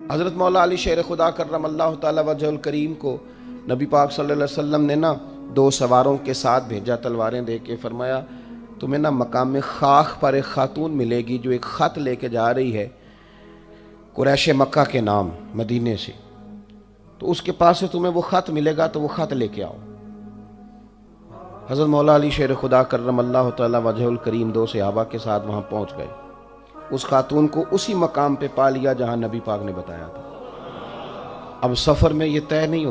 حضرت مولا علی شیر خدا کرم اللہ تعالی وجہ الکریم کو نبی پاک صلی اللہ علیہ وسلم نے نا 2 سواروں کے ساتھ بھیجا، تلواریں دے کے، فرمایا تمہیں نا مقام خاخ پر ایک خاتون ملے گی جو ایک خط لے کے جا رہی ہے قریش مکہ کے نام مدینے سے، تو اس کے پاس سے تمہیں وہ خط ملے گا تو وہ خط لے کے آؤ۔ حضرت مولا علی شیر خدا کرم اللہ تعالی وجہ الکریم 2 صحابہ کے ساتھ وہاں پہنچ گئے، اس خاتون کو اسی مقام پہ پا لیا جہاں نبی پاک نے بتایا تھا۔ اب سفر میں یہ طے نہیں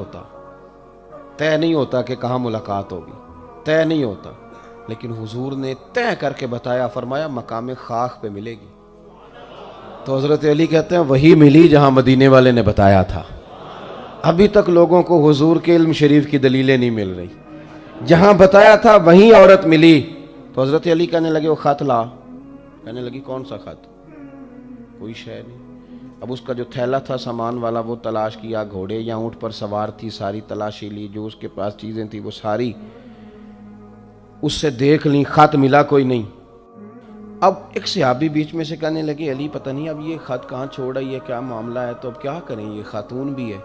ہوتا کہ کہاں ملاقات ہوگی، طے نہیں ہوتا، لیکن حضور نے طے کر کے بتایا، فرمایا مقام خاخ پہ ملے گی۔ تو حضرت علی کہتے ہیں وہی ملی جہاں مدینے والے نے بتایا تھا۔ ابھی تک لوگوں کو حضور کے علم شریف کی دلیلیں نہیں مل رہی، جہاں بتایا تھا وہیں عورت ملی۔ تو حضرت علی کہنے لگے وہ خط لا، کہنے لگی کون سا خط؟ کوئی شے نہیں۔ اب اس کا جو تھیلا تھا سامان والا وہ تلاش کیا، گھوڑے یا اونٹ پر سوار تھی، ساری تلاشی لی، جو اس کے پاس چیزیں تھی وہ ساری اس سے دیکھ لی، خط ملا کوئی نہیں۔ اب ایک صحابی بیچ میں سے کہنے لگے علی پتہ نہیں اب یہ خط کہاں چھوڑ رہی ہے، کیا معاملہ ہے، تو اب کیا کریں، یہ خاتون بھی ہے۔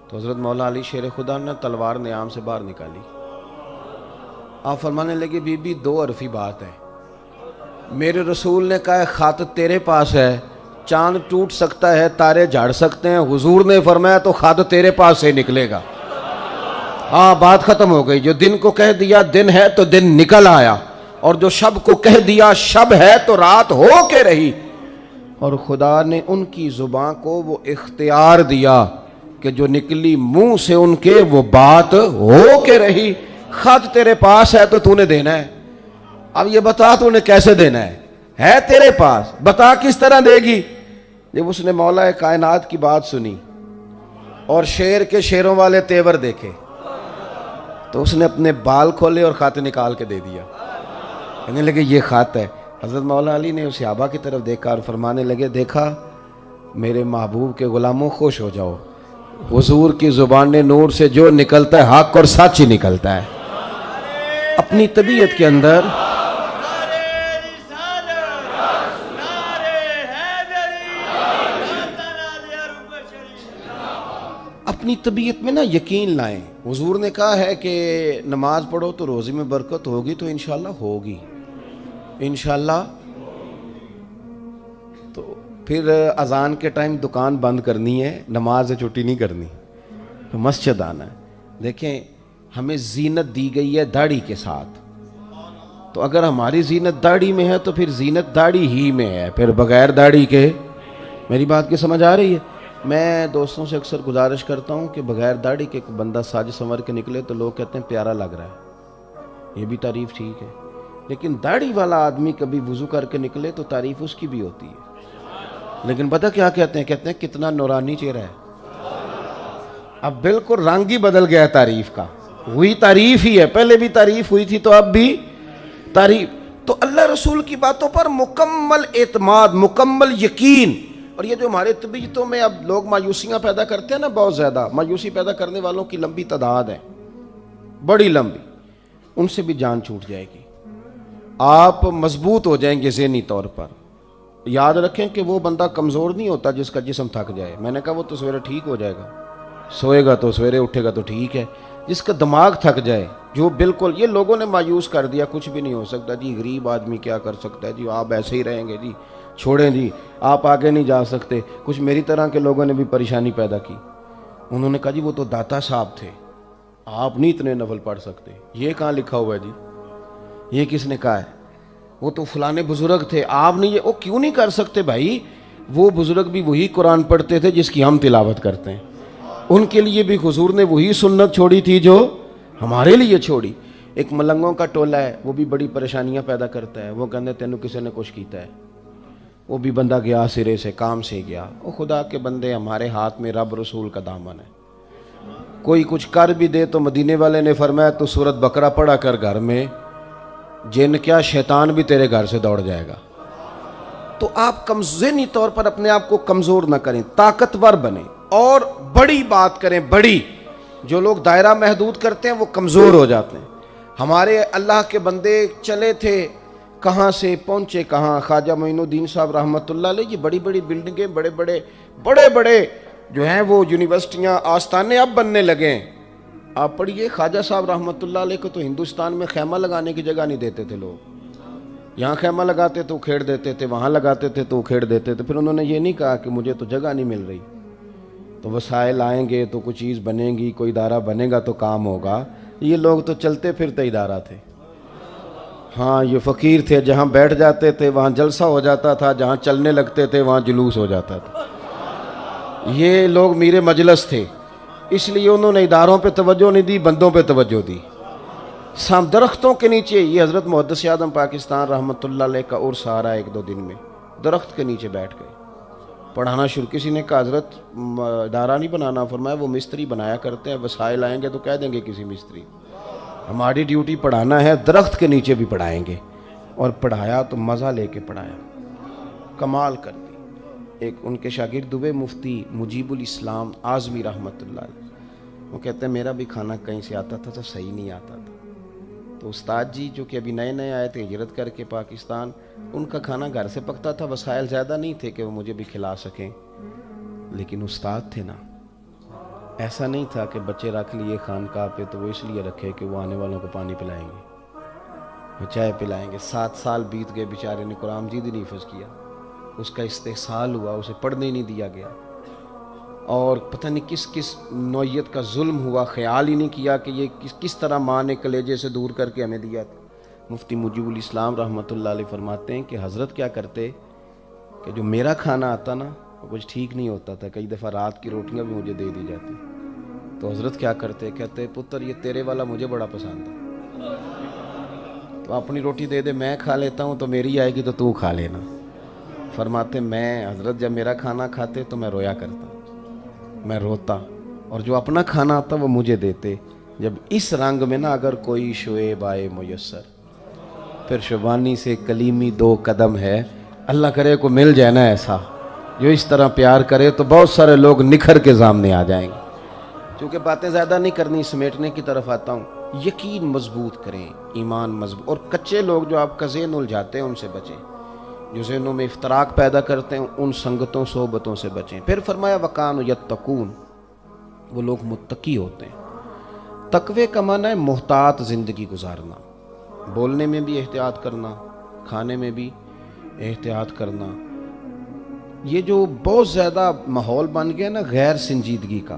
تو حضرت مولا علی شیر خدا نے تلوار نیام سے باہر نکالی، آپ فرمانے لگے بی بی 2 حرفی بات ہے، میرے رسول نے کہا خط تیرے پاس ہے، چاند ٹوٹ سکتا ہے، تارے جھاڑ سکتے ہیں، حضور نے فرمایا تو خط تیرے پاس سے نکلے گا۔ ہاں بات ختم ہو گئی، جو دن کو کہہ دیا دن ہے تو دن نکل آیا، اور جو شب کو کہہ دیا شب ہے تو رات ہو کے رہی۔ اور خدا نے ان کی زبان کو وہ اختیار دیا کہ جو نکلی منہ سے ان کے وہ بات ہو کے رہی۔ خط تیرے پاس ہے تو نے دینا ہے، اب یہ بتا تو نے کیسے دینا ہے تیرے پاس، بتا کس طرح دے گی۔ جب اس نے مولا کائنات کی بات سنی اور شیر کے شیروں والے تیور دیکھے تو اس نے اپنے بال کھولے اور خط نکال کے دے دیا، کہنے لگے یہ خط ہے۔ حضرت مولا علی نے اس صحابہ کی طرف دیکھا اور فرمانے لگے دیکھا میرے محبوب کے غلاموں خوش ہو جاؤ، حضور کی زبان نور سے جو نکلتا ہے حق اور سچ ہی نکلتا ہے۔ اپنی طبیعت کے اندر اپنی طبیعت میں نا یقین لائیں۔ حضور نے کہا ہے کہ نماز پڑھو تو روزی میں برکت ہوگی، تو انشاءاللہ ہوگی، انشاءاللہ۔ تو پھر اذان کے ٹائم دکان بند کرنی ہے، نماز سے چھٹی نہیں کرنی، تو مسجد آنا ہے۔ دیکھیں ہمیں زینت دی گئی ہے داڑھی کے ساتھ، تو اگر ہماری زینت داڑھی میں ہے تو پھر زینت داڑھی ہی میں ہے، پھر بغیر داڑھی کے۔ میری بات کی سمجھ آ رہی ہے؟ میں دوستوں سے اکثر گزارش کرتا ہوں کہ بغیر داڑھی کے بندہ ساج سنور کے نکلے تو لوگ کہتے ہیں پیارا لگ رہا ہے، یہ بھی تعریف ٹھیک ہے، لیکن داڑھی والا آدمی کبھی وضو کر کے نکلے تو تعریف اس کی بھی ہوتی ہے، لیکن پتہ کیا کہتے ہیں کتنا نورانی چہرہ ہے۔ اب بالکل رنگ ہی بدل گیا ہے تعریف کا، وہی تعریف ہی ہے، پہلے بھی تعریف ہوئی تھی تو اب بھی تعریف۔ تو اللہ رسول کی باتوں پر مکمل اعتماد، مکمل یقین۔ اور یہ جو ہمارے طبیعتوں میں اب لوگ مایوسیاں پیدا کرتے ہیں نا، بہت زیادہ مایوسی پیدا کرنے والوں کی لمبی تعداد ہے، بڑی لمبی، ان سے بھی جان چھوٹ جائے گی، آپ مضبوط ہو جائیں گے ذہنی طور پر۔ یاد رکھیں کہ وہ بندہ کمزور نہیں ہوتا جس کا جسم تھک جائے، میں نے کہا وہ تو سویرے ٹھیک ہو جائے گا، سوئے گا تو سویرے اٹھے گا تو ٹھیک ہے۔ جس کا دماغ تھک جائے، جو بالکل یہ لوگوں نے مایوس کر دیا، کچھ بھی نہیں ہو سکتا جی، غریب آدمی کیا کر سکتا ہے جی، آپ ایسے ہی رہیں گے جی، چھوڑیں جی، آپ آگے نہیں جا سکتے۔ کچھ میری طرح کے لوگوں نے بھی پریشانی پیدا کی، انہوں نے کہا جی وہ تو داتا صاحب تھے، آپ نہیں اتنے نفل پڑھ سکتے، یہ کہاں لکھا ہوا ہے جی، یہ کس نے کہا ہے؟ وہ تو فلانے بزرگ تھے، آپ نہیں، یہ وہ کیوں نہیں کر سکتے بھائی؟ وہ بزرگ بھی وہی قرآن پڑھتے تھے جس کی ہم تلاوت کرتے ہیں، ان کے لیے بھی حضور نے وہی سنت چھوڑی تھی جو ہمارے لیے چھوڑی۔ ایک ملنگوں کا ٹولہ ہے، وہ بھی بڑی پریشانیاں پیدا کرتا ہے، وہ کہتے تینوں کسی نے کچھ کیتا ہے، وہ بھی بندہ گیا سرے سے، کام سے گیا۔ وہ خدا کے بندے، ہمارے ہاتھ میں رب رسول کا دامن ہے، کوئی کچھ کر بھی دے تو مدینے والے نے فرمایا تو سورت بقرہ پڑھا کر گھر میں، جن کیا شیطان بھی تیرے گھر سے دوڑ جائے گا۔ تو آپ ذہنی طور پر اپنے آپ کو کمزور نہ کریں، طاقتور بنیں اور بڑی بات کریں، بڑی۔ جو لوگ دائرہ محدود کرتے ہیں وہ کمزور ہو جاتے ہیں۔ ہمارے اللہ کے بندے چلے تھے کہاں سے پہنچے کہاں. خواجہ معین الدین صاحب رحمۃ اللہ علیہ، یہ بڑی بڑی بلڈنگیں، بڑے بڑے جو ہیں وہ یونیورسٹیاں، آستانے اب بننے لگے ہیں. آپ پڑھیے خواجہ صاحب رحمۃ اللہ علیہ کو تو ہندوستان میں خیمہ لگانے کی جگہ نہیں دیتے تھے لوگ. یہاں خیمہ لگاتے تو کھیڑ دیتے تھے، وہاں لگاتے تھے تو کھیڑ دیتے تھے. پھر انہوں نے یہ نہیں کہا کہ مجھے تو جگہ نہیں مل رہی، تو وسائل آئیں گے تو کوئی چیز بنے گی، کوئی ادارہ بنے گا تو کام ہوگا. یہ لوگ تو چلتے پھرتے ادارہ تھے. ہاں یہ فقیر تھے، جہاں بیٹھ جاتے تھے وہاں جلسہ ہو جاتا تھا، جہاں چلنے لگتے تھے وہاں جلوس ہو جاتا تھا. یہ لوگ میرے مجلس تھے، اس لیے انہوں نے اداروں پہ توجہ نہیں دی، بندوں پہ توجہ دی. درختوں کے نیچے، یہ حضرت محدث اعظم پاکستان رحمۃ اللہ علیہ کا عرس آ رہا ہے 1-2 دن میں، درخت کے نیچے بیٹھ گئے پڑھانا شروع. کسی نے کہا حضرت ادارہ نہیں بنانا، فرمایا وہ مستری بنایا کرتے ہیں، وسائل آئیں گے تو کہہ دیں گے کسی مستری. ہماری ڈیوٹی پڑھانا ہے، درخت کے نیچے بھی پڑھائیں گے. اور پڑھایا تو مزہ لے کے پڑھایا، کمال کر دی. ایک ان کے شاگرد ہوئے مفتی مجیب الاسلام اعظمی رحمۃ اللہ علیہ، وہ کہتے ہیں میرا بھی کھانا کہیں سے آتا تھا تو صحیح نہیں آتا تھا. تو استاد جی جو کہ ابھی نئے نئے آئے تھے ہجرت کر کے پاکستان، ان کا کھانا گھر سے پکتا تھا، وسائل زیادہ نہیں تھے کہ وہ مجھے بھی کھلا سکیں. لیکن استاد تھے نا، ایسا نہیں تھا کہ بچے رکھ لیے خانقاہ پہ تو وہ اس لیے رکھے کہ وہ آنے والوں کو پانی پلائیں گے، وہ چائے پلائیں گے. 7 سال بیت گئے، بیچارے نے قرآن مجید نہیں حفظ کیا، اس کا استحصال ہوا، اسے پڑھنے ہی نہیں دیا گیا. اور پتہ نہیں کس نوعیت کا ظلم ہوا، خیال ہی نہیں کیا کہ یہ کس طرح ماں نے کلیجے سے دور کر کے ہمیں دیا تھا. مفتی مجیب الاسلام رحمۃ اللہ علیہ فرماتے ہیں کہ حضرت کیا کرتے کہ جو میرا کھانا آتا نا وہ کچھ ٹھیک نہیں ہوتا تھا، کئی دفعہ رات کی روٹیاں بھی مجھے دے دی جاتی. تو حضرت کیا کرتے، کہتے پتر یہ تیرے والا مجھے بڑا پسند ہے، تو اپنی روٹی دے دے، میں کھا لیتا ہوں، تو میری آئے گی تو تو کھا لینا. فرماتے میں حضرت جب میرا کھانا کھاتے تو میں رویا کرتا، میں روتا، اور جو اپنا کھانا آتا وہ مجھے دیتے. جب اس رنگ میں نا اگر کوئی شعیب آئے میسر، پھر شبانی سے کلیمی 2 قدم ہے. اللہ کرے کو مل جائے نا ایسا جو اس طرح پیار کرے تو بہت سارے لوگ نکھر کے سامنے آ جائیں گے. کیونکہ باتیں زیادہ نہیں کرنی، سمیٹنے کی طرف آتا ہوں. یقین مضبوط کریں، ایمان مضبوط. اور کچے لوگ جو آپ کا ذہن الجھاتے ہیں ان سے بچیں، جو ذہنوں میں افتراق پیدا کرتے ہیں ان سنگتوں صحبتوں سے بچیں. پھر فرمایا وَقَانُوا يَتَّقُونَ، وہ لوگ متقی ہوتے ہیں. تقوی کا معنی ہے محتاط زندگی گزارنا، بولنے میں بھی احتیاط کرنا، کھانے میں بھی احتیاط کرنا. یہ جو بہت زیادہ ماحول بن گیا نا غیر سنجیدگی کا،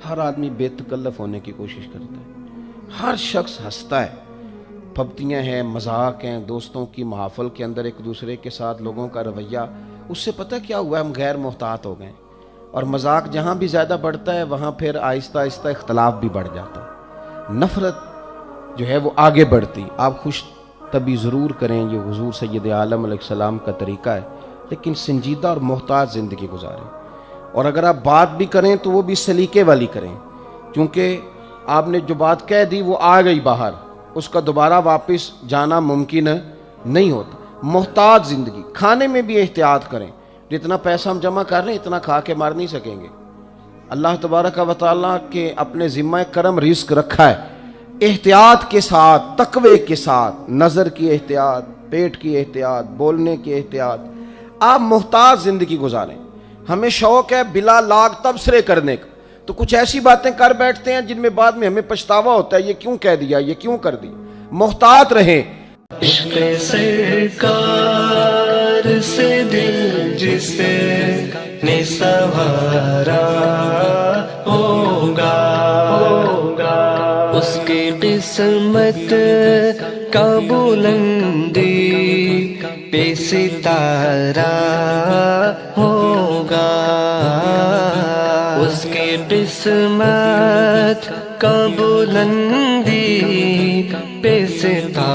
ہر آدمی بے تکلف ہونے کی کوشش کرتا ہے، ہر شخص ہنستا ہے، پھبتیاں ہیں، مذاق ہیں، دوستوں کی محافل کے اندر ایک دوسرے کے ساتھ لوگوں کا رویہ. اس سے پتہ کیا ہوا ہے، ہم غیر محتاط ہو گئے. اور مذاق جہاں بھی زیادہ بڑھتا ہے وہاں پھر آہستہ آہستہ اختلاف بھی بڑھ جاتا ہے، نفرت جو ہے وہ آگے بڑھتی. آپ خوش طبی ضرور کریں، یہ حضور سید عالم علیہ السلام کا طریقہ ہے، لیکن سنجیدہ اور محتاط زندگی گزاریں. اور اگر آپ بات بھی کریں تو وہ بھی سلیقے والی کریں، کیونکہ آپ نے جو بات کہہ دی وہ آ گئی باہر، اس کا دوبارہ واپس جانا ممکن نہیں ہوتا. محتاط زندگی. کھانے میں بھی احتیاط کریں، جتنا پیسہ ہم جمع کر رہے ہیں اتنا کھا کے مار نہیں سکیں گے. اللہ تبارک و تعالیٰ کے اپنے ذمہ کرم رزق رکھا ہے، احتیاط کے ساتھ، تقوی کے ساتھ، نظر کی احتیاط، پیٹ کی احتیاط، بولنے کی احتیاط. آپ محتاط زندگی گزاریں. ہمیں شوق ہے بلا لاگ تبصرے کرنے کا، تو کچھ ایسی باتیں کر بیٹھتے ہیں جن میں بعد میں ہمیں پچھتاوا ہوتا ہے، یہ کیوں کہہ دیا، یہ کیوں کر دی. محتاط رہیں. عشق سرکار سے دل جس نے سنوارا ہوگا، اس کی قسمت کا بلندی پہ ستارہ ہوگا، اس کی قسمت کا بلندی پہ ستارہ